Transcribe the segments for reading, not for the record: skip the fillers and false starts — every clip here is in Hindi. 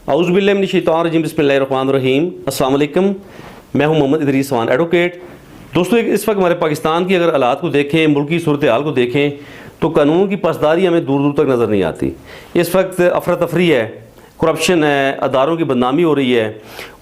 औज़ुबिल्लाहि मिनश्शैतानिर्रजीम बिस्मिल्लाहिर्रहमानिर्रहीम। अस्सलाम वालेकुम। मैं हूं मोहम्मद इदरीस वान एडवोकेट। दोस्तों, इस वक्त हमारे पाकिस्तान की अगर हालात को देखें, मुल्क की सूरत हाल को देखें, तो कानून की पासदारी हमें दूर दूर तक नज़र नहीं आती। इस वक्त अफरा तफरी है, करप्शन है, अदारों की बदनामी हो रही है।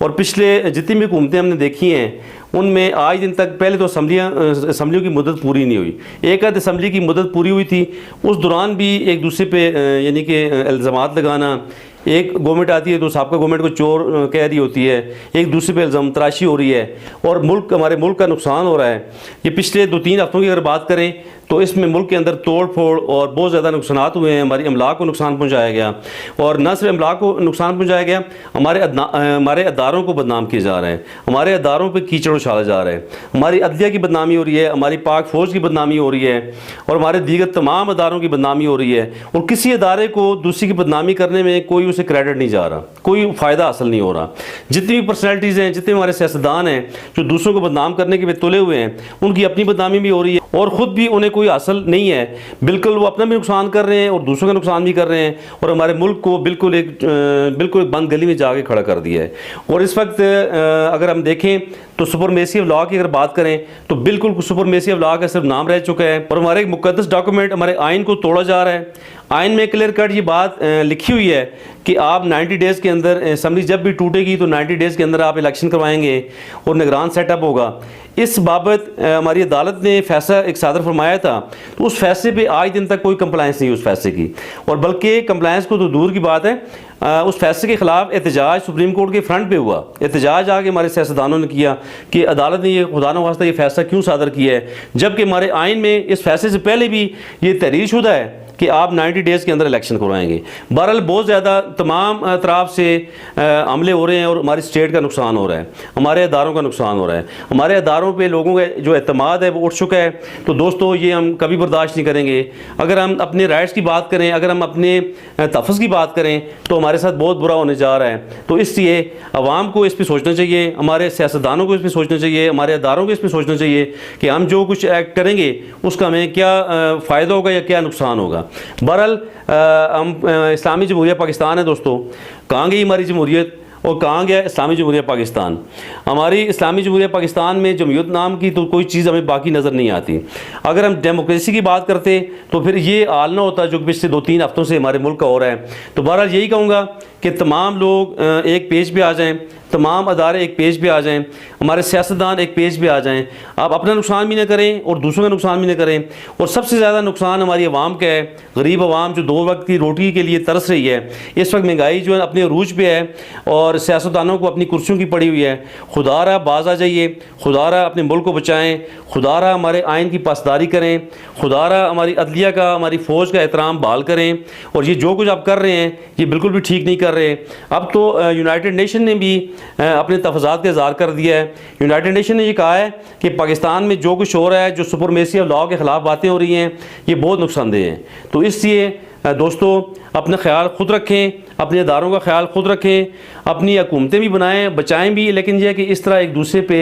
और पिछले जितनी भी हुकूमतें हमने देखी हैं उनमें आज दिन तक पहले तो असम्बलियों की मुद्दत पूरी नहीं हुई। एक आध असम्बली की मुद्दत पूरी हुई थी, उस दौरान भी एक दूसरे पे यानी कि इल्ज़ामात लगाना, एक गवर्नमेंट आती है तो साबका गवर्नमेंट को चोर कह रही होती है, एक दूसरे पे इल्ज़ाम तराशी हो रही है और हमारे मुल्क का नुकसान हो रहा है। ये पिछले 2-3 हफ्तों की अगर बात करें तो इसमें मुल्क के अंदर तोड़ फोड़ और बहुत ज़्यादा नुकसान हुए हैं। हमारी अमलाक को नुकसान पहुँचाया गया, और न सिर्फ अमलाक को नुकसान पहुँचाया गया, हमारे अदारों को बदनाम किया जा रहा है, हमारे अदारों पर कीचड़ उछाला जा रहा है, हमारी अदलिया की बदनामी हो रही है, हमारी पाक फ़ौज की बदनामी हो रही है, और हमारे दीगर तमाम अदारों की बदनामी हो रही है। और किसी अदारे को दूसरी की बदनामी करने में कोई उसे क्रेडिट नहीं जा रहा, कोई फ़ायदा हासिल नहीं हो रहा। जितनी भी पर्सनैलिटीज़ हैं, जितने हमारे सियासतदान हैं जो दूसरों को बदनाम करने के लिए तुले हुए हैं, उनकी अपनी बदनामी भी हो रही है और ख़ुद भी उन्हें कोई हासिल नहीं है। बिल्कुल वो अपना भी नुकसान कर रहे हैं और दूसरों का नुकसान भी कर रहे हैं, और हमारे मुल्क को बिल्कुल एक बंद गली में जाके खड़ा कर दिया है। और इस वक्त अगर हम देखें तो सुपरमेसी ऑफ लॉ की अगर बात करें तो बिल्कुल सुपरमेसी ऑफ लॉ का सिर्फ नाम रह चुका है, और हमारे एक मुकद्दस डॉक्यूमेंट, हमारे आइन को तोड़ा जा रहा है। आइन में क्लियर कट ये बात लिखी हुई है कि आप 90 डेज़ के अंदर, असम्बली जब भी टूटेगी तो 90 डेज़ के अंदर आप इलेक्शन करवाएंगे और निगरान सेटअप होगा। इस बाबत हमारी अदालत ने फैसला एक सादर फरमाया था, तो उस फैसले पे आज दिन तक कोई कंप्लाइंस नहीं उस फैसले की, और बल्कि कंप्लाइंस को तो दूर की बात है, उस फैसले के ख़िलाफ़ एहतजाज सुप्रीम कोर्ट के फ्रंट पे हुआ। एहतजाज आके हमारे सियासतदानों ने किया कि अदालत ने ये खुदा न वास्ता ये फैसला क्यों सादर किया है, जबकि हमारे आइन में इस फैसले से पहले भी ये तहरीर शुदा है कि आप 90 डेज़ के अंदर इलेक्शन करवाएंगे। बहरहाल बहुत ज़्यादा तमाम तरफ से हमले हो रहे हैं और हमारी स्टेट का नुकसान हो रहा है, हमारे अदारों का नुकसान हो रहा है, हमारे अदारों पे लोगों का जो एतमाद है वो उठ चुका है। तो दोस्तों, ये हम कभी बर्दाश्त नहीं करेंगे। अगर हम अपने राइट्स की बात करें, अगर हम अपने तहफ़्फ़ुज़ की बात करें तो हमारे साथ बहुत बुरा होने जा रहा है। तो इसलिए अवाम को इस पर सोचना चाहिए, हमारे सियासतदानों को इस पर सोचना चाहिए, हमारे अदारों को इस पर सोचना चाहिए कि हम जो कुछ एक्ट करेंगे उसका हमें क्या फ़ायदा होगा या क्या नुकसान होगा। बहरहाल हम इस्लामी जमहूरियत पाकिस्तान है दोस्तों, कहाँ गई हमारी जमहूरियत और कहाँ गया इस्लामी जमहूरियत पाकिस्तान। हमारी इस्लामी जमहूरियत पाकिस्तान में जमहूरियत नाम की तो कोई चीज़ हमें बाकी नज़र नहीं आती। अगर हम डेमोक्रेसी की बात करते तो फिर ये हाल ना होता जो पिछले 2-3 हफ्तों से हमारे मुल्क का हो रहा है। तो बहरहाल यही कहूँगा कि तमाम लोग एक पेज पे आ जाएं, तमाम अदारे एक पेज पे आ जाएं, हमारे सियासतदान एक पेज पे आ जाएं। आप अपना नुकसान भी ना करें और दूसरों का नुकसान भी ना करें। और सबसे ज़्यादा नुकसान हमारी आवाम का है, गरीब आवाम जो 2 वक्त की रोटी के लिए तरस रही है। इस वक्त महंगाई जो है अपने अरूज पे है और सियासतदानों को अपनी कुर्सियों की पड़ी हुई है। खुदारा बाज आ जाइए, खुदारा अपने मुल्क को बचाएँ, खुदारा हमारे आइन की पासदारी करें, खुदारा हमारी अदलिया का, हमारी फ़ौज का एहतराम बहाल करें। और ये जो कुछ आप कर रहे हैं ये बिल्कुल भी ठीक नहीं कर रहे। अब तो यूनाइटेड नेशन ने भी अपने तफज़ात का इज़हार कर दिया है। यूनाइटेड नेशन ने ये कहा है कि पाकिस्तान में जो कुछ हो रहा है, जो सुपरमेसी ऑफ लॉ के ख़िलाफ़ बातें हो रही हैं, ये बहुत नुकसानदेह हैं। तो इसलिए दोस्तों, अपना ख्याल ख़ुद रखें, अपने अदारों का ख्याल ख़ुद रखें, अपनी हुकूमतें भी बनाएं, बचाएं भी, लेकिन यह है कि इस तरह एक दूसरे पे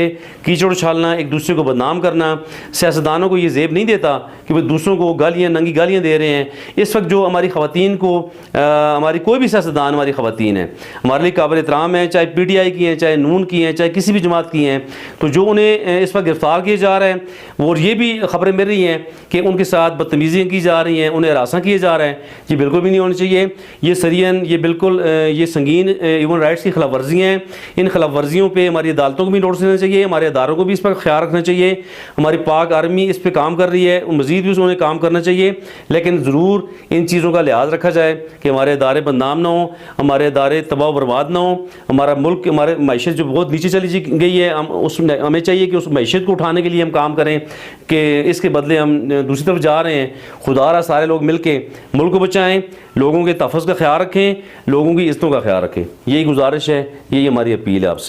कीचड़ उछालना, एक दूसरे को बदनाम करना, सियासतदानों को ये ज़ेब नहीं देता कि वे दूसरों को गालियाँ, नंगी गालियाँ दे रहे हैं। इस वक्त जो हमारी ख़वातीन को, हमारी कोई भी सियासतदान हमारी ख़वातीन है, हमारे लिए काबिल एहतराम है, चाहे PTI की हैं, चाहे नून की हैं, चाहे किसी भी जमात की हैं, तो जो उन्हें इस वक्त गिरफ़्तार किया जा रहा है, और ये भी ख़बरें मिल रही हैं कि उनके साथ बदतमीज़ियाँ की जा रही हैं, उन्हें हरासा किया जा रहा है, ये बिल्कुल भी नहीं होनी चाहिए। ये सरियन, ये बिल्कुल ये संगीन ह्यूमन राइट्स की खिलाफ वर्जियाँ हैं। इन खिलाफ वर्जियों पे हमारी अदालतों को भी नोटिस देना चाहिए, हमारे अदारों को भी इस पर ख्याल रखना चाहिए। हमारी पाक आर्मी इस पर काम कर रही है, मज़ीद भी उन्हें काम करना चाहिए, लेकिन ज़रूर इन चीज़ों का लिहाज रखा जाए कि हमारे अदारे बदनाम ना हो, हमारे अदारे तबाह बर्बाद ना हो। हमारा मुल्क, हमारे मैशत जो बहुत नीचे चली गई है, हमें चाहिए कि उस मैशत को उठाने के लिए हम काम करें, कि इसके बदले हम दूसरी तरफ जा रहे हैं। खुदारा सारे लोग मिल के मुल्क को बचाएँ, लोगों के तहफ़्फ़ुज़ का ख्याल रखें, लोगों की इज़्ज़तों का ख्याल रखें। यही गुजारिश है, यही हमारी अपील है आपसे।